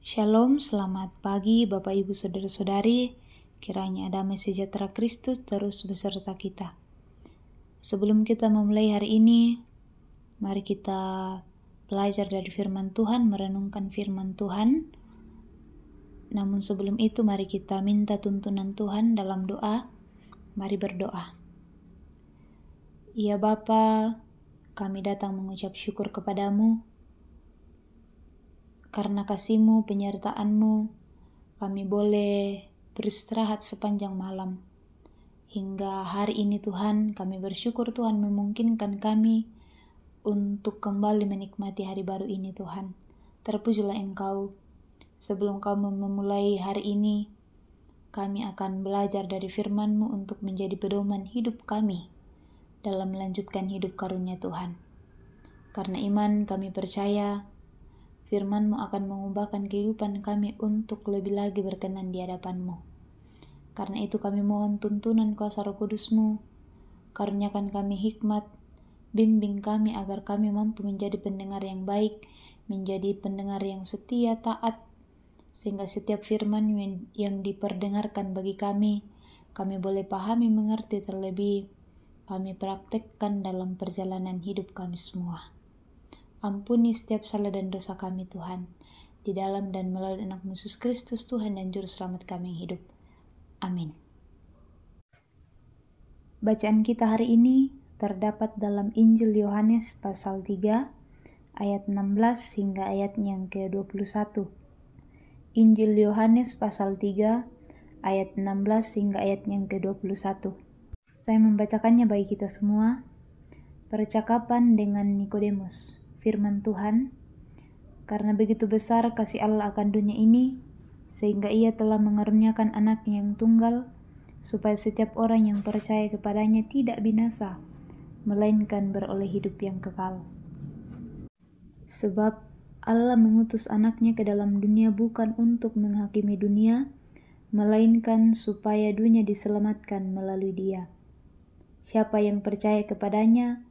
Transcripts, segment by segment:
Shalom, selamat pagi Bapak Ibu Saudara-saudari. Kiranya damai sejahtera Kristus terus beserta kita. Sebelum kita memulai hari ini, mari kita belajar dari firman Tuhan, merenungkan firman Tuhan. Namun sebelum itu mari kita minta tuntunan Tuhan dalam doa. Mari berdoa. Ya Bapa, kami datang mengucap syukur kepadamu. Karena kasih-Mu, penyertaan-Mu, kami boleh beristirahat sepanjang malam. Hingga hari ini Tuhan, kami bersyukur Tuhan memungkinkan kami untuk kembali menikmati hari baru ini Tuhan. Terpujilah Engkau. Sebelum kami memulai hari ini, kami akan belajar dari firman-Mu untuk menjadi pedoman hidup kami dalam melanjutkan hidup karunia Tuhan. Karena iman kami percaya, firman-Mu akan mengubahkan kehidupan kami untuk lebih lagi berkenan di hadapan-Mu. Karena itu kami mohon tuntunan kuasa Roh Kudus-Mu, karuniakan kami hikmat, bimbing kami agar kami mampu menjadi pendengar yang baik, menjadi pendengar yang setia, taat, sehingga setiap firman yang diperdengarkan bagi kami boleh pahami, mengerti, terlebih kami praktekkan dalam perjalanan hidup kami semua. Ampuni setiap salah dan dosa kami Tuhan, di dalam dan melalui anak Yesus Kristus Tuhan dan Juru Selamat kami yang hidup. Amin. Bacaan kita hari ini terdapat dalam Injil Yohanes pasal 3 ayat 16 hingga ayat yang ke-21. Injil Yohanes pasal 3 ayat 16 hingga ayat yang ke-21. Saya membacakannya bagi kita semua. Percakapan dengan Nikodemus. Firman Tuhan, karena begitu besar kasih Allah akan dunia ini, sehingga Ia telah mengaruniakan Anak-Nya yang tunggal, supaya setiap orang yang percaya kepadanya tidak binasa, melainkan beroleh hidup yang kekal. Sebab Allah mengutus Anak-Nya ke dalam dunia bukan untuk menghakimi dunia, melainkan supaya dunia diselamatkan melalui Dia. Siapa yang percaya kepadanya,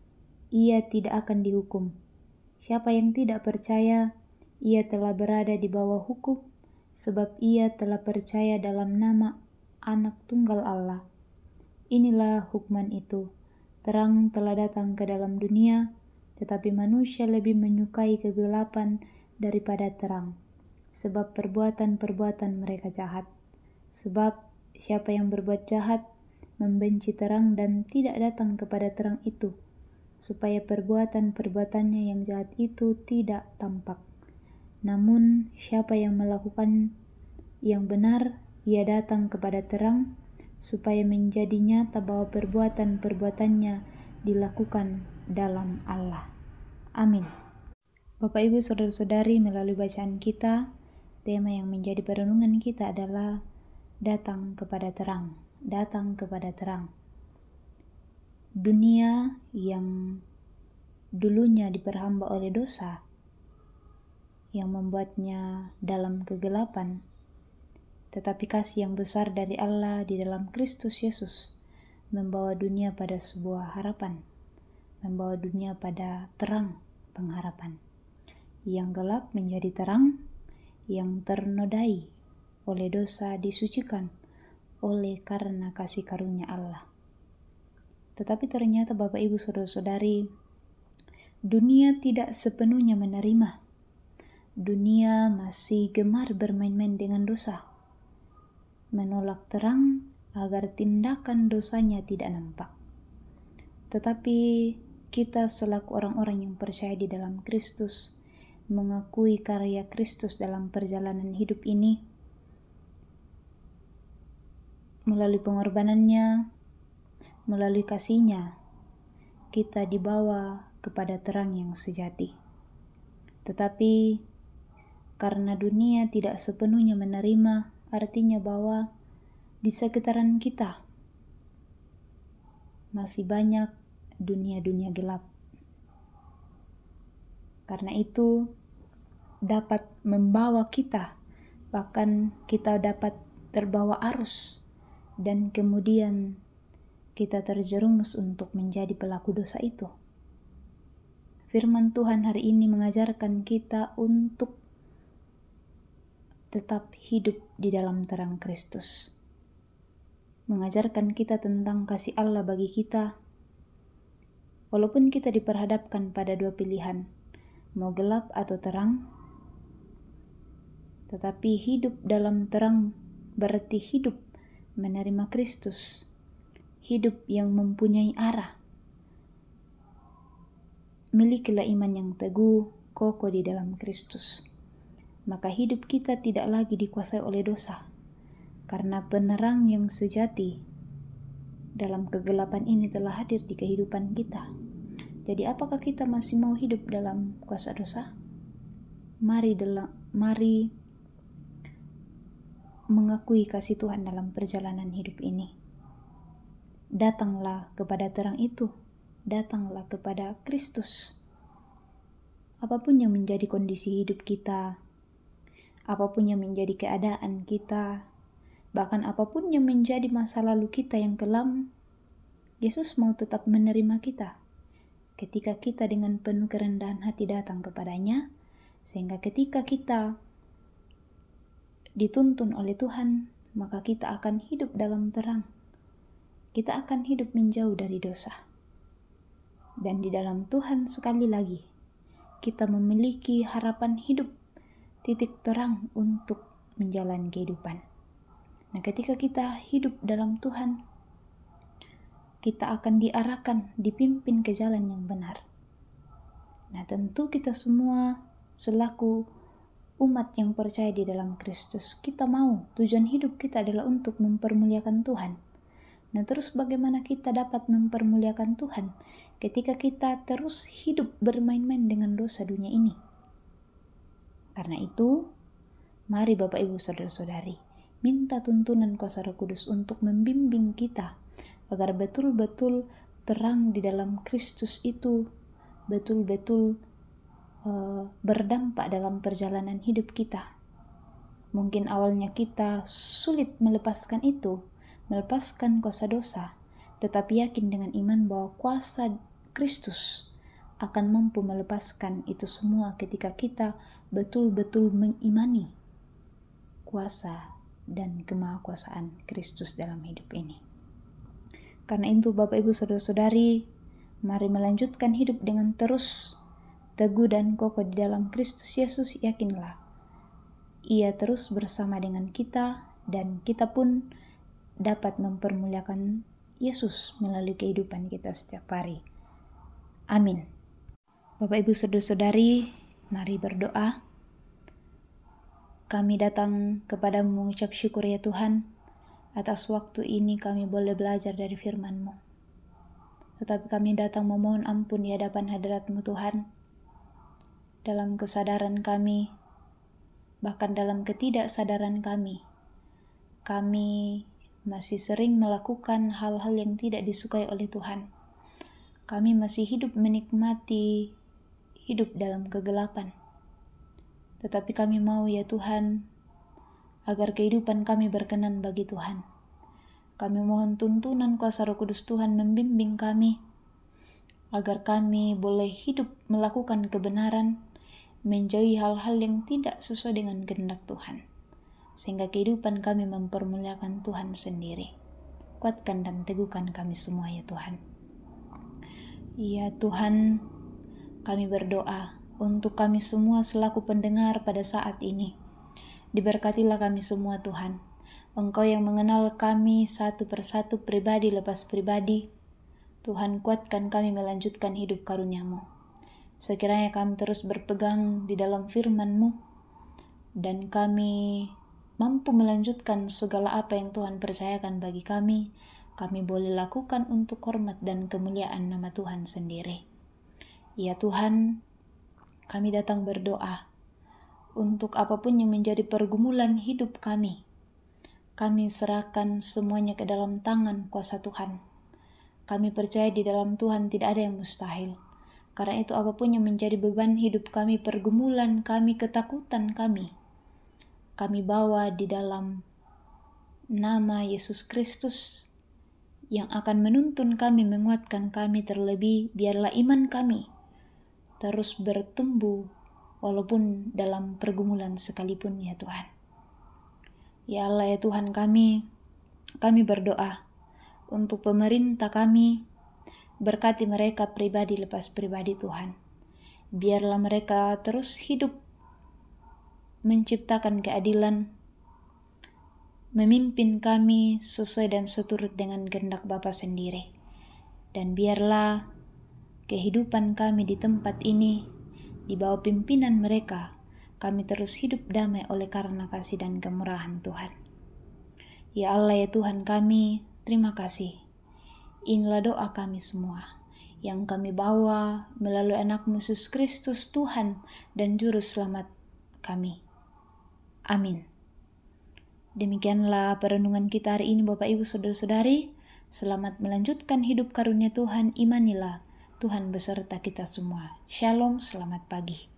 ia tidak akan dihukum. Siapa yang tidak percaya, ia telah berada di bawah hukum, sebab ia telah percaya dalam nama Anak Tunggal Allah. Inilah hukuman itu. Terang telah datang ke dalam dunia, tetapi manusia lebih menyukai kegelapan daripada terang, sebab perbuatan-perbuatan mereka jahat. Sebab siapa yang berbuat jahat, membenci terang dan tidak datang kepada terang itu, supaya perbuatan-perbuatannya yang jahat itu tidak tampak. Namun siapa yang melakukan yang benar, ia datang kepada terang, supaya menjadi nyata bahwa perbuatan-perbuatannya dilakukan dalam Allah. Amin. Bapak Ibu Saudara-saudari, melalui bacaan kita, tema yang menjadi perenungan kita adalah datang kepada terang. Datang kepada terang. Dunia yang dulunya diperhamba oleh dosa, yang membuatnya dalam kegelapan, tetapi kasih yang besar dari Allah di dalam Kristus Yesus membawa dunia pada sebuah harapan, membawa dunia pada terang pengharapan. Yang gelap menjadi terang, yang ternodai oleh dosa disucikan oleh karena kasih karunia Allah. Tetapi ternyata Bapak Ibu Saudara-saudari, dunia tidak sepenuhnya menerima. Dunia masih gemar bermain-main dengan dosa, menolak terang agar tindakan dosanya tidak nampak. Tetapi kita selaku orang-orang yang percaya di dalam Kristus, mengakui karya Kristus dalam perjalanan hidup ini, melalui pengorbanannya, melalui kasih-Nya, kita dibawa kepada terang yang sejati. Tetapi karena dunia tidak sepenuhnya menerima, artinya bahwa di sekitaran kita masih banyak dunia-dunia gelap. Karena itu dapat membawa kita, bahkan kita dapat terbawa arus, dan kemudian kita terjerumus untuk menjadi pelaku dosa itu. Firman Tuhan hari ini mengajarkan kita untuk tetap hidup di dalam terang Kristus. Mengajarkan kita tentang kasih Allah bagi kita, walaupun kita diperhadapkan pada dua pilihan, mau gelap atau terang, tetapi hidup dalam terang berarti hidup menerima Kristus, hidup yang mempunyai arah. Milikilah iman yang teguh, kokoh di dalam Kristus. Maka hidup kita tidak lagi dikuasai oleh dosa, karena penerang yang sejati dalam kegelapan ini telah hadir di kehidupan kita. Jadi apakah kita masih mau hidup dalam kuasa dosa? Mari mengakui kasih Tuhan dalam perjalanan hidup ini. Datanglah kepada terang itu, datanglah kepada Kristus. Apapun yang menjadi kondisi hidup kita, apapun yang menjadi keadaan kita, bahkan apapun yang menjadi masa lalu kita yang kelam, Yesus mau tetap menerima kita ketika kita dengan penuh kerendahan hati datang kepadanya, sehingga ketika kita dituntun oleh Tuhan, maka kita akan hidup dalam terang. Kita akan hidup menjauh dari dosa. Dan di dalam Tuhan sekali lagi, kita memiliki harapan hidup, titik terang untuk menjalani kehidupan. Nah, ketika kita hidup dalam Tuhan, kita akan diarahkan, dipimpin ke jalan yang benar. Nah, tentu kita semua selaku umat yang percaya di dalam Kristus, kita mau tujuan hidup kita adalah untuk mempermuliakan Tuhan. Nah, terus bagaimana kita dapat mempermuliakan Tuhan ketika kita terus hidup bermain-main dengan dosa dunia ini? Karena itu, mari Bapak Ibu Saudara-saudari, minta tuntunan kuasa Roh Kudus untuk membimbing kita agar betul-betul terang di dalam Kristus itu betul-betul berdampak dalam perjalanan hidup kita. Mungkin awalnya kita sulit melepaskan itu, melepaskan kuasa dosa, tetapi yakin dengan iman bahwa kuasa Kristus akan mampu melepaskan itu semua ketika kita betul-betul mengimani kuasa dan kemahakuasaan Kristus dalam hidup ini. Karena itu Bapak Ibu Saudara-saudari, mari melanjutkan hidup dengan terus teguh dan kokoh di dalam Kristus Yesus. Yakinlah, Ia terus bersama dengan kita dan kita pun dapat mempermuliakan Yesus melalui kehidupan kita setiap hari. Amin. Bapak Ibu Saudara-saudari, mari berdoa. Kami datang kepadamu mengucap syukur ya Tuhan, atas waktu ini kami boleh belajar dari firman-Mu. Tetapi kami datang memohon ampun di hadapan hadirat-Mu Tuhan. Dalam kesadaran kami, bahkan dalam ketidaksadaran kami masih sering melakukan hal-hal yang tidak disukai oleh Tuhan. Kami masih hidup menikmati hidup dalam kegelapan. Tetapi kami mau ya Tuhan, agar kehidupan kami berkenan bagi Tuhan. Kami mohon tuntunan kuasa Roh Kudus Tuhan membimbing kami, agar kami boleh hidup melakukan kebenaran, menjauhi hal-hal yang tidak sesuai dengan kehendak Tuhan, sehingga kehidupan kami mempermuliakan Tuhan sendiri. Kuatkan dan teguhkan kami semua ya Tuhan. Ya Tuhan, kami berdoa untuk kami semua selaku pendengar pada saat ini. Diberkatilah kami semua Tuhan. Engkau yang mengenal kami satu persatu, pribadi lepas pribadi. Tuhan, kuatkan kami melanjutkan hidup karunia-Mu. Sekiranya kami terus berpegang di dalam firman-Mu, dan kami mampu melanjutkan segala apa yang Tuhan percayakan bagi kami boleh lakukan untuk hormat dan kemuliaan nama Tuhan sendiri. Ya Tuhan, kami datang berdoa untuk apapun yang menjadi pergumulan hidup kami. Kami serahkan semuanya ke dalam tangan kuasa Tuhan. Kami percaya di dalam Tuhan tidak ada yang mustahil. Karena itu apapun yang menjadi beban hidup kami, pergumulan kami, ketakutan kami bawa di dalam nama Yesus Kristus yang akan menuntun kami, menguatkan kami. Terlebih biarlah iman kami terus bertumbuh walaupun dalam pergumulan sekalipun ya Tuhan. Ya Allah ya Tuhan kami berdoa untuk pemerintah kami, berkati mereka pribadi lepas pribadi Tuhan. Biarlah mereka terus hidup menciptakan keadilan, memimpin kami sesuai dan seturut dengan kehendak Bapa sendiri. Dan biarlah kehidupan kami di tempat ini, di bawah pimpinan mereka, kami terus hidup damai oleh karena kasih dan kemurahan Tuhan. Ya Allah ya Tuhan kami, terima kasih. Inilah doa kami semua yang kami bawa melalui anak-Mu Yesus Kristus Tuhan dan Juru Selamat kami. Amin. Demikianlah perenungan kita hari ini Bapak Ibu Saudara-saudari. Selamat melanjutkan hidup karunia Tuhan, imanilah Tuhan beserta kita semua. Shalom, selamat pagi.